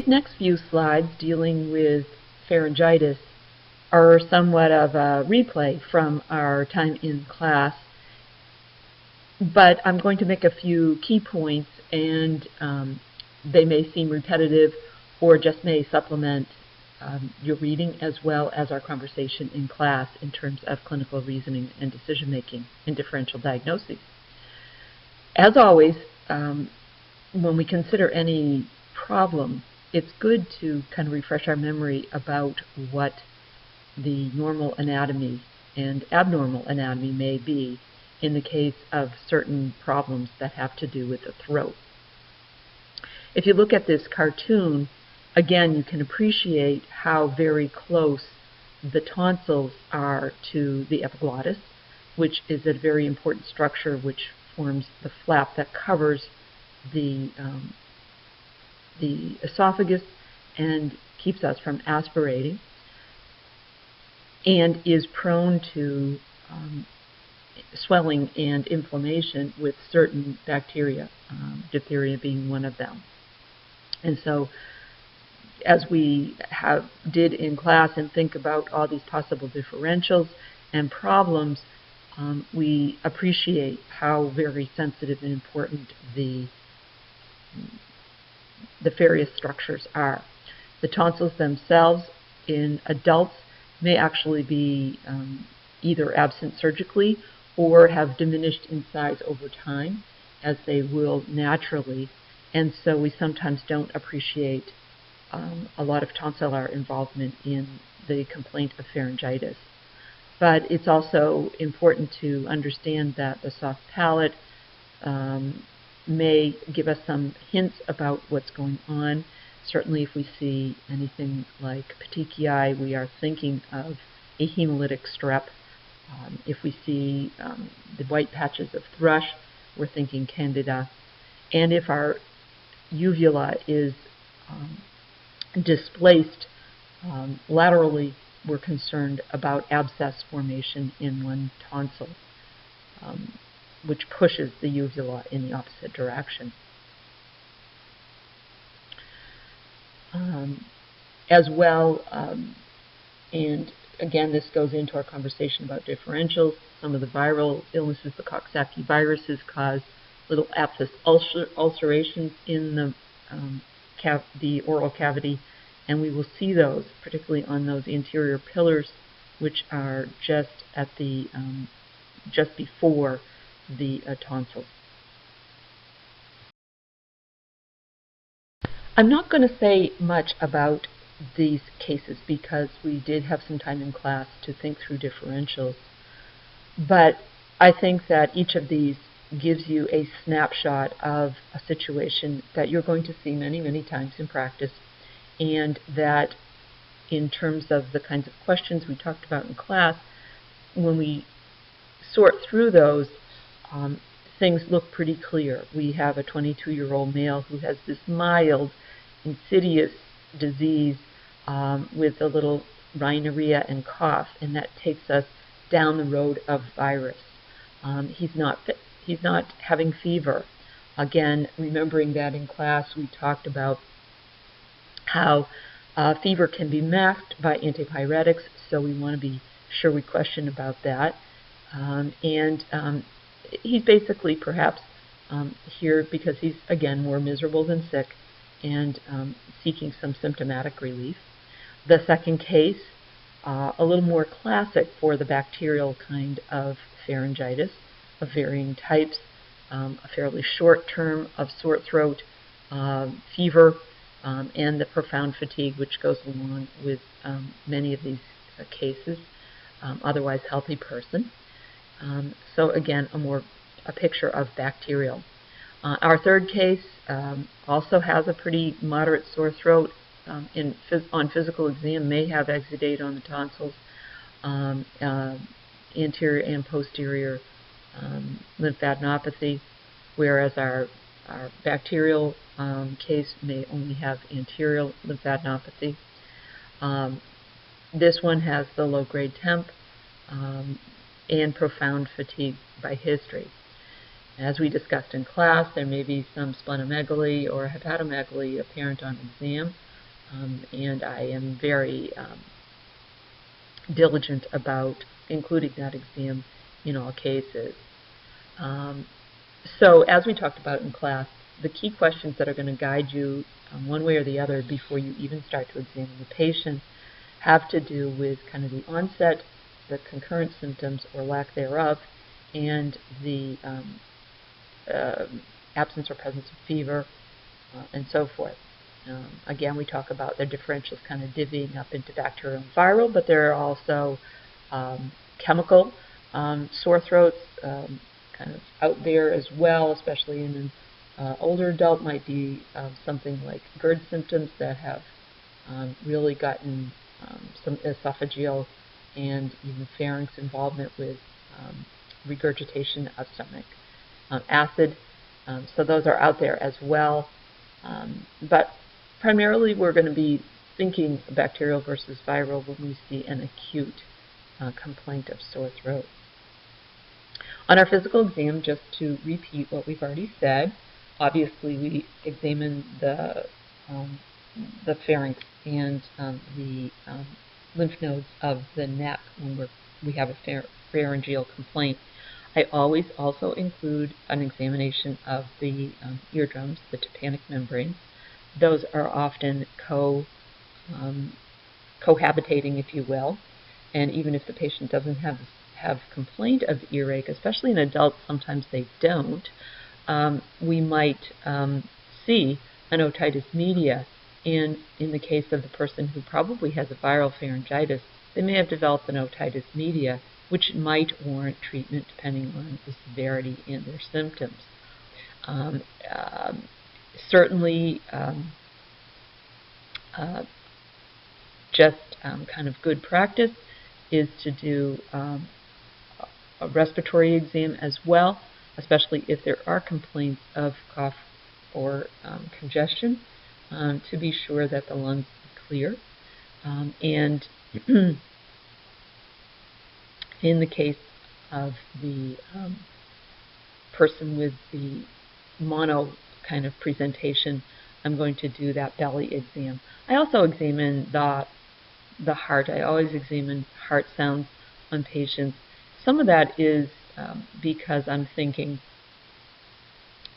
These next few slides dealing with pharyngitis are somewhat of a replay from our time in class, but I'm going to make a few key points, and they may seem repetitive or just may supplement your reading as well as our conversation in class in terms of clinical reasoning and decision-making and differential diagnoses. As always, when we consider any problem, it's good to kind of refresh our memory about what the normal anatomy and abnormal anatomy may be in the case of certain problems that have to do with the throat. If you look at this cartoon, again, you can appreciate how very close the tonsils are to the epiglottis, which is a very important structure which forms the flap that covers the esophagus and keeps us from aspirating, and is prone to swelling and inflammation with certain bacteria, diphtheria being one of them. And so, as we did in class and think about all these possible differentials and problems, we appreciate how very sensitive and important the various structures are. The tonsils themselves in adults may actually be either absent surgically or have diminished in size over time, as they will naturally, and so we sometimes don't appreciate a lot of tonsillar involvement in the complaint of pharyngitis. But it's also important to understand that the soft palate may give us some hints about what's going on. Certainly if we see anything like petechiae, we are thinking of a hemolytic strep. If we see the white patches of thrush, we're thinking candida. And if our uvula is displaced laterally, we're concerned about abscess formation in one tonsil, which pushes the uvula in the opposite direction. As well, and again, this goes into our conversation about differentials. Some of the viral illnesses, the Coxsackie viruses, cause little aphthous ulcerations in the oral cavity, and we will see those, particularly on those anterior pillars, which are just at the just before the tonsils. I'm not going to say much about these cases because we did have some time in class to think through differentials, but I think that each of these gives you a snapshot of a situation that you're going to see many, many times in practice, and that in terms of the kinds of questions we talked about in class, when we sort through those, things look pretty clear. We have a 22-year-old male who has this mild, insidious disease with a little rhinorrhea and cough, and that takes us down the road of virus. He's not having fever. Again, remembering that in class we talked about how fever can be masked by antipyretics, so we want to be sure we question about that. He's basically perhaps here because he's, again, more miserable than sick and seeking some symptomatic relief. The second case, a little more classic for the bacterial kind of pharyngitis of varying types, a fairly short term of sore throat, fever, and the profound fatigue which goes along with many of these cases, otherwise healthy person. So again, a picture of bacterial. Our third case also has a pretty moderate sore throat. On physical exam, may have exudate on the tonsils, anterior and posterior lymphadenopathy, whereas our bacterial case may only have anterior lymphadenopathy. This one has the low-grade temp and profound fatigue by history. As we discussed in class, there may be some splenomegaly or hepatomegaly apparent on exam. and I am very diligent about including that exam in all cases. So as we talked about in class, the key questions that are going to guide you one way or the other before you even start to examine the patient have to do with kind of the onset, the concurrent symptoms or lack thereof, and the absence or presence of fever, and so forth. Again, we talk about the differentials kind of divvying up into bacterial and viral, but there are also chemical sore throats kind of out there as well, especially in an older adult. Might be something like GERD symptoms that have really gotten some esophageal and even pharynx involvement with regurgitation of stomach acid. So those are out there as well. But primarily we're going to be thinking bacterial versus viral when we see an acute complaint of sore throat. On our physical exam, just to repeat what we've already said, obviously we examine the pharynx and the lymph nodes of the neck when we have a pharyngeal complaint. I always also include an examination of the eardrums, the tympanic membranes. Those are often cohabitating, if you will, and even if the patient doesn't have complaint of earache, especially in adults, sometimes they don't, we might see an otitis media, and in the case of the person who probably has a viral pharyngitis, they may have developed an otitis media, which might warrant treatment depending on the severity and their symptoms. Certainly, just kind of good practice is to do a respiratory exam as well, especially if there are complaints of cough or congestion, to be sure that the lungs are clear. And in the case of the person with the mono kind of presentation, I'm going to do that belly exam. I also examine the heart. I always examine heart sounds on patients. Some of that is because I'm thinking,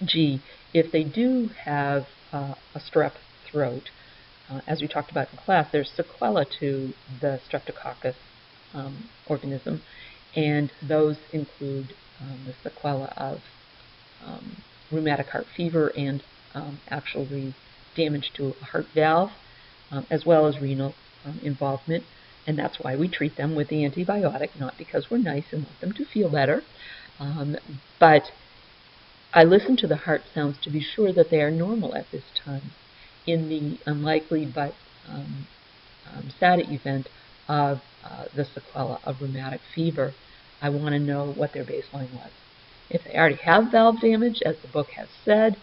gee, if they do have a strep throat, as we talked about in class, there's sequela to the streptococcus organism, and those include the sequela of rheumatic heart fever and actually damage to a heart valve, as well as renal involvement, and that's why we treat them with the antibiotic, not because we're nice and want them to feel better. But I listen to the heart sounds to be sure that they are normal at this time. In the unlikely but sad event of the sequela of rheumatic fever, I want to know what their baseline was. If they already have valve damage, as the book has said,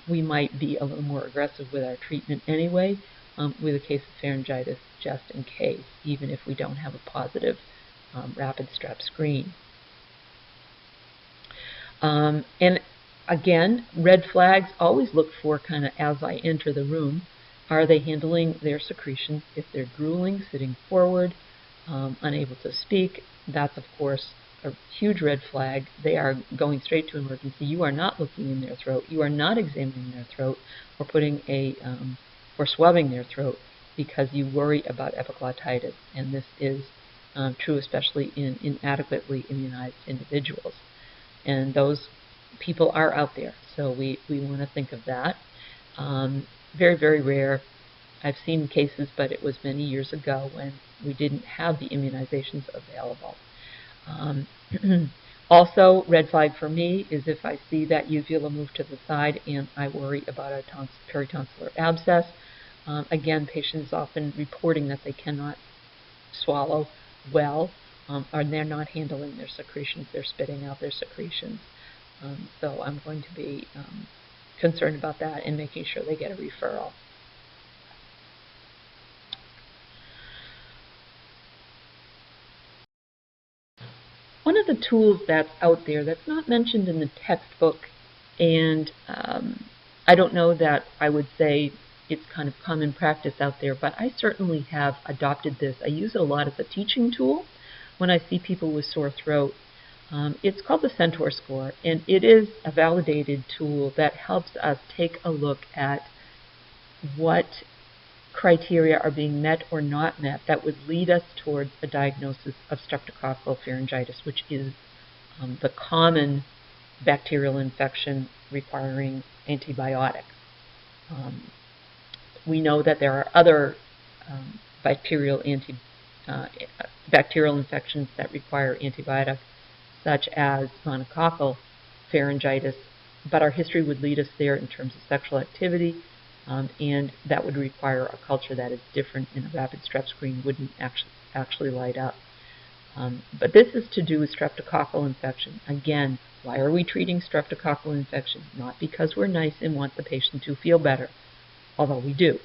we might be a little more aggressive with our treatment anyway, with a case of pharyngitis, just in case, even if we don't have a positive rapid strep screen. And again, red flags, always look for kind of as I enter the room. Are they handling their secretions? If they're drooling, sitting forward, unable to speak, that's of course a huge red flag. They are going straight to emergency. You are not looking in their throat. You are not examining their throat or putting or swabbing their throat because you worry about epiglottitis, and this is true especially in inadequately immunized individuals. And those people are out there, so we want to think of that. Very, very rare. I've seen cases, but it was many years ago when we didn't have the immunizations available. Also, red flag for me is if I see that uvula move to the side and I worry about a peritonsillar abscess. Again, patients often reporting that they cannot swallow well, or they're not handling their secretions, they're spitting out their secretions. So I'm going to be concerned about that and making sure they get a referral. One of the tools that's out there that's not mentioned in the textbook, and I don't know that I would say it's kind of common practice out there, but I certainly have adopted this. I use it a lot as a teaching tool when I see people with sore throat. It's called the Centaur score, and it is a validated tool that helps us take a look at what criteria are being met or not met that would lead us towards a diagnosis of streptococcal pharyngitis, which is the common bacterial infection requiring antibiotics. We know that there are other bacterial infections that require antibiotics, such as gonococcal pharyngitis, but our history would lead us there in terms of sexual activity, and that would require a culture that is different, and a rapid strep screen wouldn't actually light up. But this is to do with streptococcal infection. Again, why are we treating streptococcal infection? Not because we're nice and want the patient to feel better, although we do.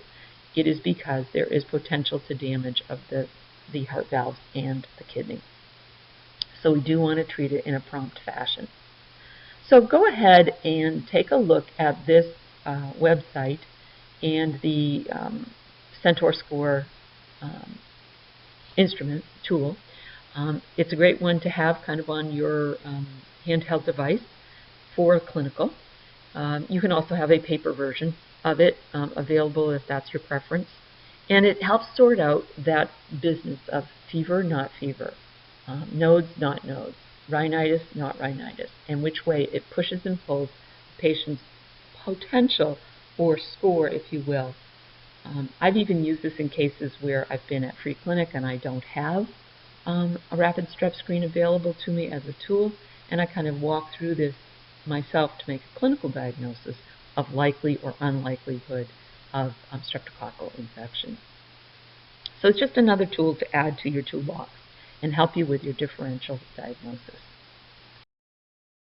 It is because there is potential to damage of the heart valves and the kidney. So we do want to treat it in a prompt fashion. So go ahead and take a look at this website and the Centaur score instrument tool. It's a great one to have kind of on your handheld device for clinical. You can also have a paper version of it available if that's your preference. And it helps sort out that business of fever, not fever, nodes, not nodes, rhinitis, not rhinitis, and which way it pushes and pulls the patient's potential or score, if you will. I've even used this in cases where I've been at free clinic and I don't have a rapid strep screen available to me as a tool, and I kind of walk through this myself to make a clinical diagnosis of likely or unlikelihood of streptococcal infection. So it's just another tool to add to your toolbox and help you with your differential diagnosis.